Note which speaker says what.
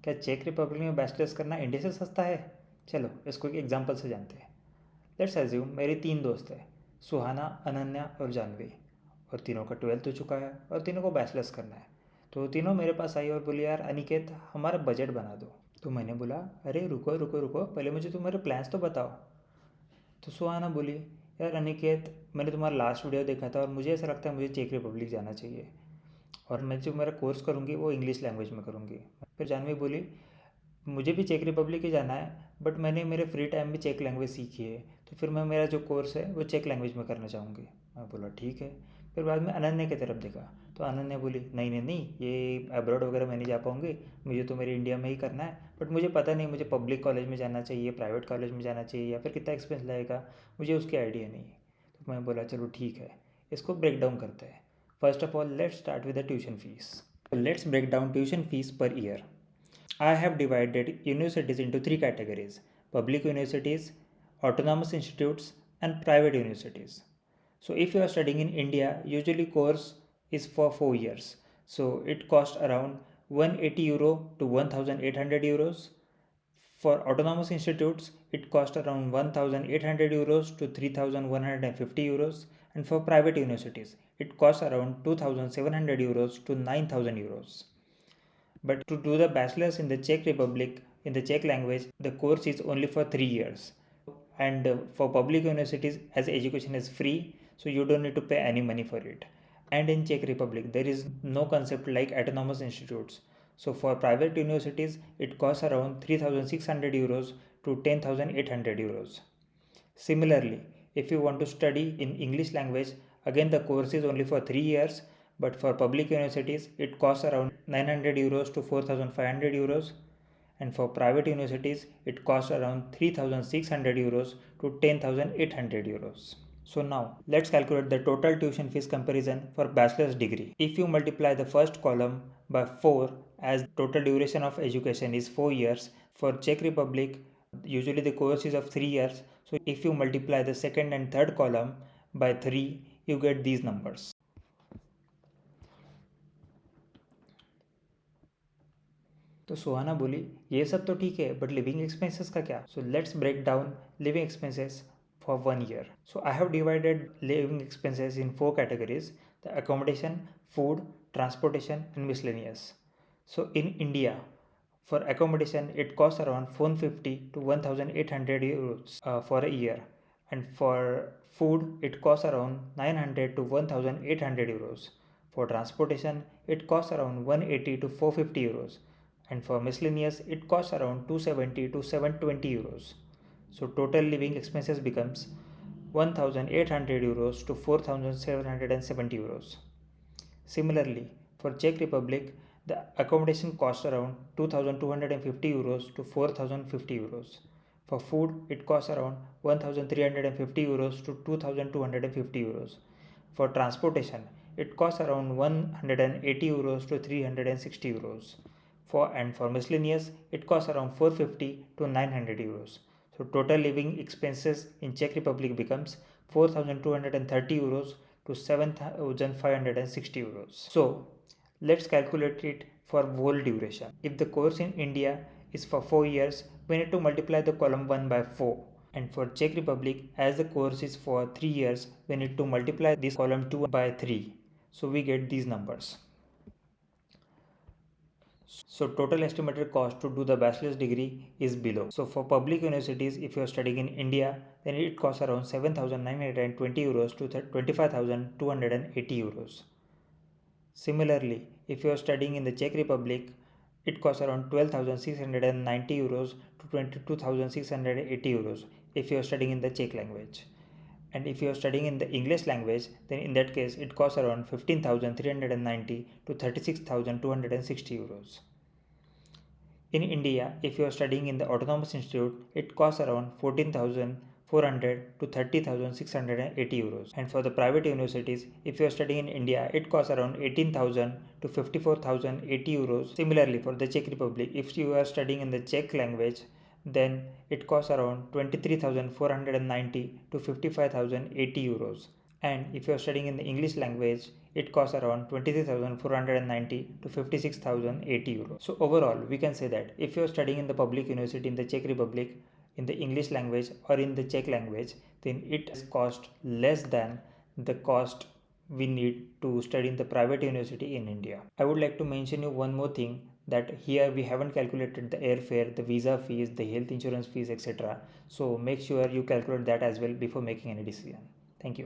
Speaker 1: क्या check Republic में bachelors करना इंडिया से सस्ता है? चलो इसको एक एग्जांपल से जानते हैं। लेट्स एज्यूम मेरे 3 दोस्त हैं, सुहाना, अनन्या और जानवी, और तीनों का 12th हो चुका है और तीनों को बैचलर्स करना है। तो तीनों मेरे पास आई और बोली, यार अनिकेत हमारा बजट बना दो। तो मैंने बोला, अरे रुको रुको रुको, पहले मुझे तुम्हारे प्लान्स तो बताओ। तो सुहाना बोली, यार अनिकेत मैंने तुम्हारा लास्ट वीडियो देखा था और मुझे ऐसा लगता है मुझे चेक रिपब्लिक जाना चाहिए, और मैं जो मेरा कोर्स करूँगी वो इंग्लिश लैंग्वेज में करूँगी। फिर जानवी बोली, मुझे भी चेक रिपब्लिक ही जाना है, बट मैंने मेरे फ्री टाइम में चेक लैंग्वेज सीखी है, तो फिर मैं मेरा जो कोर्स है वो चेक लैंग्वेज में करना चाहूँगी। मैं बोला ठीक है। फिर बाद में अनन्या की तरफ देखा, तो अनन्या बोली, नहीं नहीं नहीं, ये अब्रॉड वगैरह मैं नहीं जा पाऊँगी, मुझे तो मेरे इंडिया में ही करना है, बट मुझे पता नहीं मुझे पब्लिक कॉलेज में जाना चाहिए, प्राइवेट कॉलेज में जाना चाहिए, या फिर कितना एक्सपेंस लगेगा, मुझे उसकी आइडिया नहीं है। तो मैं बोला चलो ठीक है, इसको ब्रेक डाउन करते हैं। First of all let's start with the tuition fee. Let's break down tuition fee per year. I have divided universities into 3 categories: public universities, autonomous institutes, and private universities. So, if you are studying in India, usually course is for 4 years. So, it costs around 180 euro to 1800 euros. For autonomous institutes, it costs around 1800 euros to 3150 euros. And for private universities, it costs around 2700 euros to 9000 euros. But to do the bachelor's in the Czech Republic in the Czech language, the course is only for 3 years. And for public universities, as education is free, so you don't need to pay any money for it. And in Czech Republic, there is no concept like autonomous institutes. So for private universities, it costs around 3600 euros to 10,800 euros. Similarly, if you want to study in English language, again the course is only for 3 years, but for public universities it costs around 900 euros to 4500 euros, and for private universities it costs around 3600 euros to 10800 euros. So now let's calculate the total tuition fees comparison for bachelor's degree. If you multiply the first column by 4, as total duration of education is 4 years, for Czech Republic usually the course is of 3 years, so if you multiply the second and third column by 3, you get these numbers. तो सुहाना बोली, ये सब तो ठीक है, but living expenses का क्या? So let's break down living expenses for 1 year. So I have divided living expenses in 4 categories: the accommodation, food, transportation, and miscellaneous. So in India, for accommodation, it costs around 450 to 1800 euros for a year, and for food, it costs around 900 to 1800 euros. For transportation, it costs around 180 to 450 euros, and for miscellaneous, it costs around 270 to 720 euros. So total living expenses becomes 1800 euros to 4770 euros. Similarly, for Czech Republic, the accommodation costs around 2250 euros to 4050 euros. For food, it costs around 1350 euros to 2250 euros. For transportation, it costs around 180 euros to 360 euros. For miscellaneous, it costs around 450 to 900 euros. So total living expenses in Czech Republic becomes 4230 euros to 7560 euros. So let's calculate it for whole duration. If the course in India is for 4 years, we need to multiply the column 1 by 4. And for Czech Republic, as the course is for 3 years, we need to multiply this column 2 by 3. So we get these numbers. So total estimated cost to do the bachelor's degree is below. So for public universities, if you are studying in India, then it costs around 7,920 euros to 25,280 euros. Similarly, if you are studying in the Czech Republic, it costs around 12,690 euros to 22,680 euros if you are studying in the Czech language. And if you are studying in the English language, then in that case it costs around 15,390 to 36,260 euros. In India, if you are studying in the Autonomous Institute, it costs around 14,400 to 30,680 euros. And for the private universities, if you are studying in India, it costs around 18,000 to 54,080 euros. Similarly, for the Czech Republic, if you are studying in the Czech language, then it costs around 23,490 to 55,080 euros. And if you're studying in the English language, it costs around 23,490 to 56,080 euros. So overall, we can say that if you're studying in the public university in the Czech Republic, in the English language or in the Czech language, then it costs less than the cost we need to study in the private university in India. I would like to mention you one more thing, that here we haven't calculated the airfare, the visa fees, the health insurance fees, etc. So make sure you calculate that as well before making any decision. Thank you.